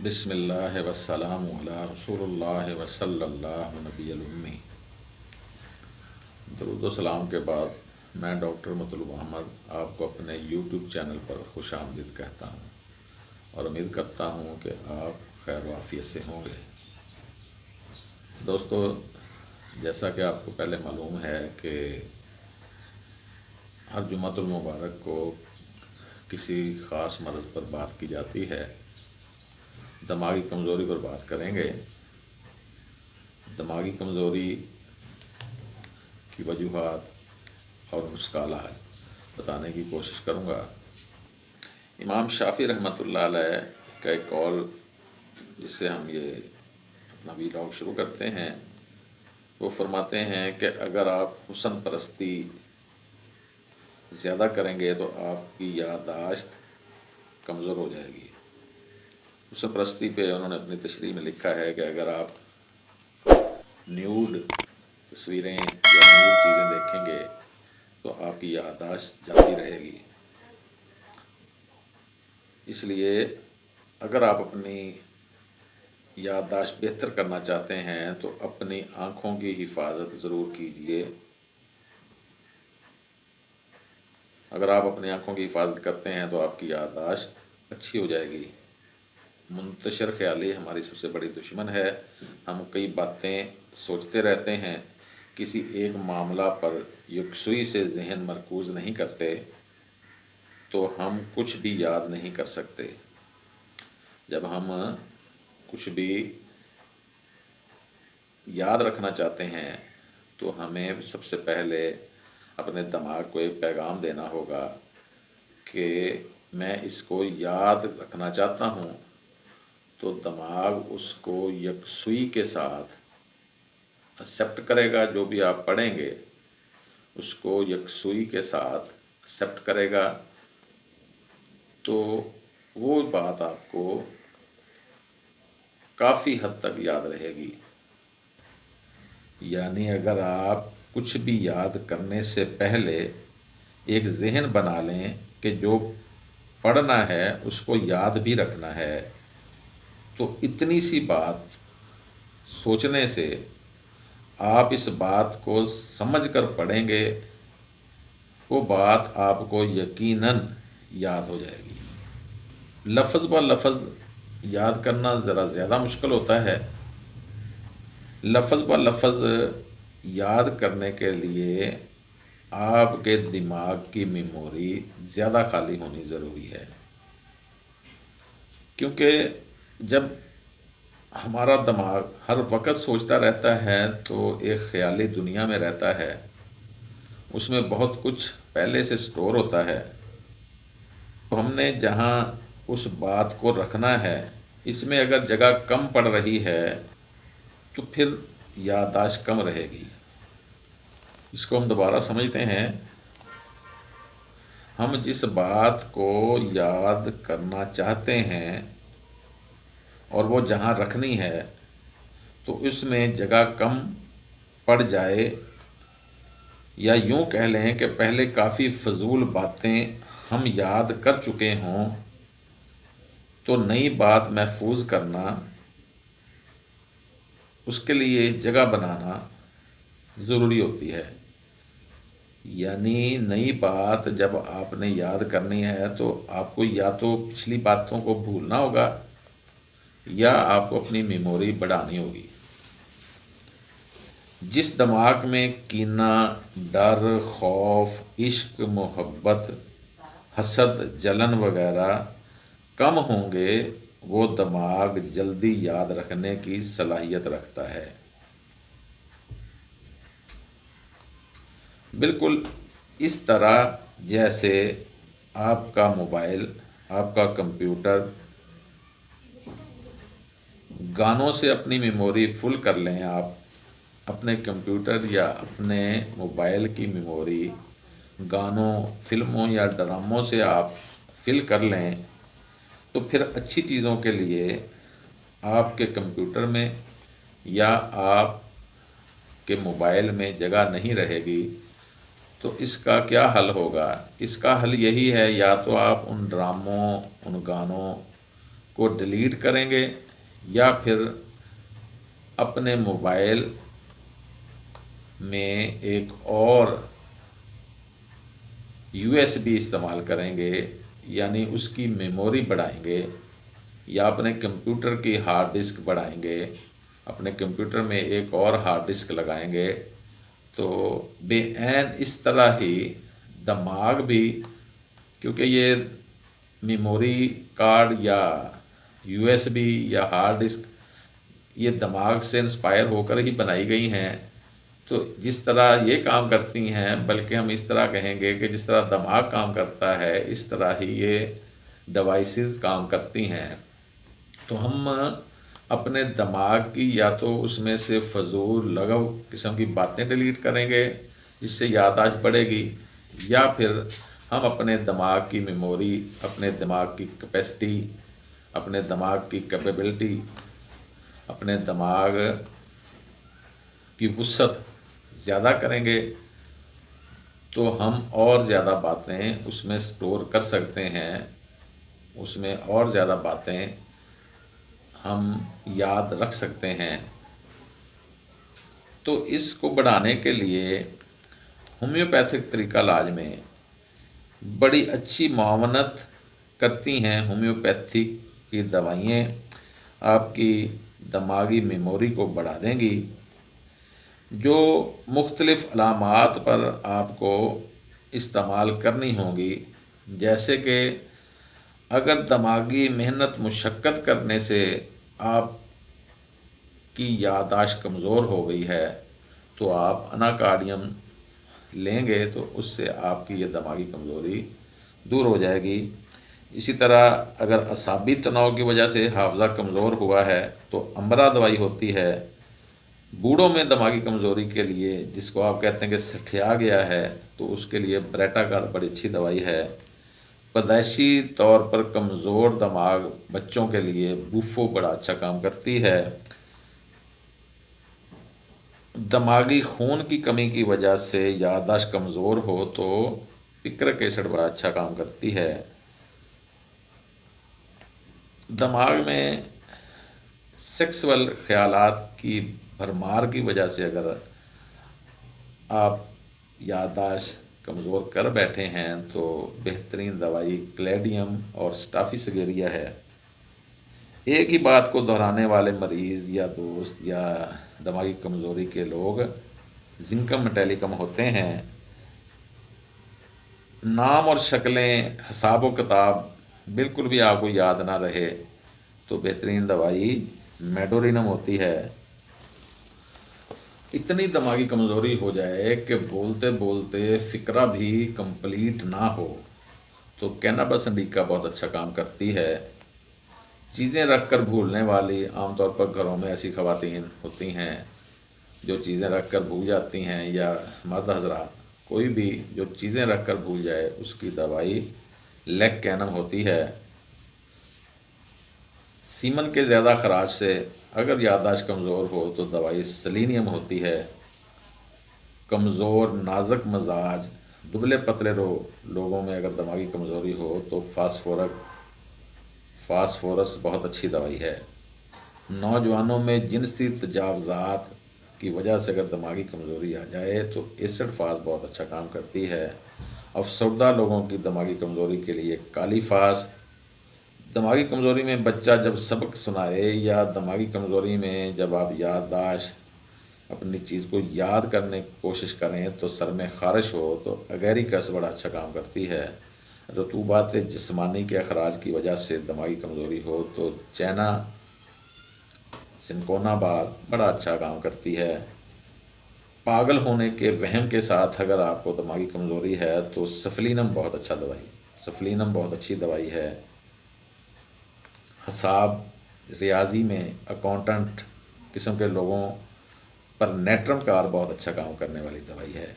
بسم اللہ والسلام علی رسول اللہ وصلی اللہ نبی الامی۔ درود و سلام کے بعد میں ڈاکٹر مطلوب احمد آپ کو اپنے یوٹیوب چینل پر خوش آمدید کہتا ہوں اور امید کرتا ہوں کہ آپ خیر و عافیت سے ہوں گے۔ دوستو، جیسا کہ آپ کو پہلے معلوم ہے کہ ہر جمعۃ المبارک کو کسی خاص مرض پر بات کی جاتی ہے۔ دماغی کمزوری پر بات کریں گے۔ دماغی کمزوری کی وجوہات اور نسخہ بتانے کی کوشش کروں گا۔ امام شافعی رحمۃ اللہ علیہ کا ایک قول جس سے ہم یہ اپنا ویلاگ شروع کرتے ہیں، وہ فرماتے ہیں کہ اگر آپ حسن پرستی زیادہ کریں گے تو آپ کی یادداشت کمزور ہو جائے گی۔ حسن پرستی پہ انہوں نے اپنی تشریح میں لکھا ہے کہ اگر آپ نیوڈ تصویریں یا نیوڈ چیزیں دیکھیں گے تو آپ کی یادداشت جاتی رہے گی۔ اس لیے اگر آپ اپنی یادداشت بہتر کرنا چاہتے ہیں تو اپنی آنکھوں کی حفاظت ضرور کیجیے۔ اگر آپ اپنی آنکھوں کی حفاظت کرتے ہیں تو آپ کی یادداشت اچھی ہو جائے گی۔ منتشر خیالی ہماری سب سے بڑی دشمن ہے۔ ہم کئی باتیں سوچتے رہتے ہیں، کسی ایک معاملہ پر یکسوئی سے ذہن مرکوز نہیں کرتے تو ہم کچھ بھی یاد نہیں کر سکتے۔ جب ہم کچھ بھی یاد رکھنا چاہتے ہیں تو ہمیں سب سے پہلے اپنے دماغ کو ایک پیغام دینا ہوگا کہ میں اس کو یاد رکھنا چاہتا ہوں، تو دماغ اس کو یکسوئی کے ساتھ ایکسیپٹ کرے گا۔ جو بھی آپ پڑھیں گے اس کو یکسوئی کے ساتھ ایکسیپٹ کرے گا، تو وہ بات آپ کو کافی حد تک یاد رہے گی۔ یعنی اگر آپ کچھ بھی یاد کرنے سے پہلے ایک ذہن بنا لیں کہ جو پڑھنا ہے اس کو یاد بھی رکھنا ہے، تو اتنی سی بات سوچنے سے آپ اس بات کو سمجھ کر پڑھیں گے، وہ بات آپ کو یقیناً یاد ہو جائے گی۔ لفظ با لفظ یاد کرنا ذرا زیادہ مشکل ہوتا ہے۔ لفظ با لفظ یاد کرنے کے لیے آپ کے دماغ کی میموری زیادہ خالی ہونی ضروری ہے، کیونکہ جب ہمارا دماغ ہر وقت سوچتا رہتا ہے تو ایک خیالی دنیا میں رہتا ہے، اس میں بہت کچھ پہلے سے سٹور ہوتا ہے۔ ہم نے جہاں اس بات کو رکھنا ہے، اس میں اگر جگہ کم پڑ رہی ہے تو پھر یادداشت کم رہے گی۔ اس کو ہم دوبارہ سمجھتے ہیں۔ ہم جس بات کو یاد کرنا چاہتے ہیں اور وہ جہاں رکھنی ہے تو اس میں جگہ کم پڑ جائے، یا یوں کہہ لیں کہ پہلے کافی فضول باتیں ہم یاد کر چکے ہوں، تو نئی بات محفوظ کرنا، اس کے لیے جگہ بنانا ضروری ہوتی ہے۔ یعنی نئی بات جب آپ نے یاد کرنی ہے تو آپ کو یا تو پچھلی باتوں کو بھولنا ہوگا یا آپ کو اپنی میموری بڑھانی ہوگی۔ جس دماغ میں کینہ، ڈر، خوف، عشق، محبت، حسد، جلن وغیرہ کم ہوں گے، وہ دماغ جلدی یاد رکھنے کی صلاحیت رکھتا ہے۔ بالکل اس طرح جیسے آپ کا موبائل، آپ کا کمپیوٹر گانوں سے اپنی میموری فل کر لیں، آپ اپنے کمپیوٹر یا اپنے موبائل کی میموری گانوں، فلموں یا ڈراموں سے آپ فل کر لیں، تو پھر اچھی چیزوں کے لیے آپ کے کمپیوٹر میں یا آپ کے موبائل میں جگہ نہیں رہے گی۔ تو اس کا کیا حل ہوگا؟ اس کا حل یہی ہے، یا تو آپ ان ڈراموں، ان گانوں کو डिलीट करेंगे या फिर अपने मोबाइल में एक और USB इस्तेमाल करेंगे, यानी उसकी मेमोरी बढ़ाएंगे, या अपने कंप्यूटर की हार्ड डिस्क बढ़ाएंगे, अपने कंप्यूटर में एक और हार्ड डिस्क लगाएंगे। तो बेऐन इस तरह ही दिमाग भी, क्योंकि ये मेमोरी कार्ड या USB या हार्ड डिस्क ये दिमाग से इंस्पायर होकर ही बनाई गई हैं, तो जिस तरह ये काम करती हैं, बल्कि हम इस तरह कहेंगे कि जिस तरह दिमाग काम करता है इस तरह ही ये डिवाइसेस काम करती हैं। तो हम अपने दिमाग की या तो उसमें से फजूल लगव किस्म की बातें डिलीट करेंगे जिससे याददाश्त बढ़ेगी, या फिर हम अपने दिमाग की मेमोरी, अपने दिमाग की कैपेसिटी, अपने दिमाग की कैपेबिलिटी, अपने दिमाग की वुसअत ज़्यादा करेंगे तो हम और ज़्यादा बातें उसमें स्टोर कर सकते हैं, उसमें और ज़्यादा बातें हम याद रख सकते हैं। तो इसको बढ़ाने के लिए होम्योपैथिक तरीका इलाज में बड़ी अच्छी मावनत करती हैं। होम्योपैथिक की दवाइयाँ आपकी दिमागी मेमोरी को बढ़ा देंगी। जो मुख्तलिफ़ अलामात पर आपको इस्तेमाल करनी होंगी, जैसे कि अगर दिमागी मेहनत मुशक्क़त करने से आपकी याददाश्त कमज़ोर हो गई है तो आप अनाकार्डियम लेंगे तो उससे आपकी ये दिमागी कमज़ोरी दूर हो जाएगी। इसी तरह अगर असाबी तनाव की वजह से हाफ़ज़ा कमज़ोर हुआ है तो अमरा दवाई होती है। बूढ़ों में दिमागी कमज़ोरी के लिए, जिसको आप कहते हैं कि सठिया गया है, तो उसके लिए ब्रेटा कार्ड बड़ी अच्छी दवाई है। पैदाइशी तौर पर कमज़ोर दिमाग बच्चों के लिए बूफो बड़ा अच्छा काम करती है। दिमागी खून की कमी की वजह से याददाश्त कमज़ोर हो तो पिक्रिक एसिड बड़ा अच्छा काम करती है। दिमाग में सेक्सुअल ख्यालात की भरमार की वजह से अगर आप याददाश्त कमज़ोर कर बैठे हैं तो बेहतरीन दवाई क्लेडियम और स्टाफिसगेरिया है। एक ही बात को दोहराने वाले मरीज़ या दोस्त या दिमागी कमज़ोरी के लोग जिंकम मेटेलिकम होते हैं। नाम और शक्लें, हिसाब व किताब बिल्कुल भी आपको याद ना रहे तो बेहतरीन दवाई मेडोरिनम होती है। इतनी दिमागी कमज़ोरी हो जाए कि बोलते बोलते फ़िक्रा भी कंप्लीट ना हो तो कैनाबिस इंडिका बहुत अच्छा काम करती है। चीज़ें रख कर भूलने वाली, आमतौर पर घरों में ऐसी ख़वातीन होती हैं जो चीज़ें रख कर भूल जाती हैं, या मर्द हज़रात, कोई भी जो चीज़ें रख कर भूल जाए उसकी दवाई लेग कैनम होती है। सीमन के ज़्यादा खराज से अगर याददाश्त कमज़ोर हो तो दवाई सेलेनियम होती है। कमज़ोर नाजुक मजाज, दुबले पतले लोगों में अगर दिमागी कमज़ोरी हो तो फास्फोरस बहुत अच्छी दवाई है। नौजवानों में जिनसी तजावज़ात की वजह से अगर दिमागी कमज़ोरी आ जाए तो एसिड फास बहुत अच्छा काम करती है। अफसरदा लोगों की दिमागी कमज़ोरी के लिए काली फास। दिमागी कमज़ोरी में बच्चा जब सबक सुनाए या दिमागी कमज़ोरी में जब आप याददाश्त अपनी चीज़ को याद करने की कोशिश करें तो सर में ख़ारिश हो तो अगैरिकस बड़ा अच्छा काम करती है। रतूबात जिस्मानी के अखराज की वजह से दिमागी कमज़ोरी हो तो चैना सिनकोना बार बड़ा अच्छा काम करती है। पागल होने के वहम के साथ अगर आपको दिमागी कमज़ोरी है तो सफलीनम बहुत अच्छा दवाई, सफलीनम बहुत अच्छी दवाई है। हिसाब रियाजी में अकाउंटेंट किस्म के लोगों पर नेट्रम कार बहुत अच्छा काम करने वाली दवाई है।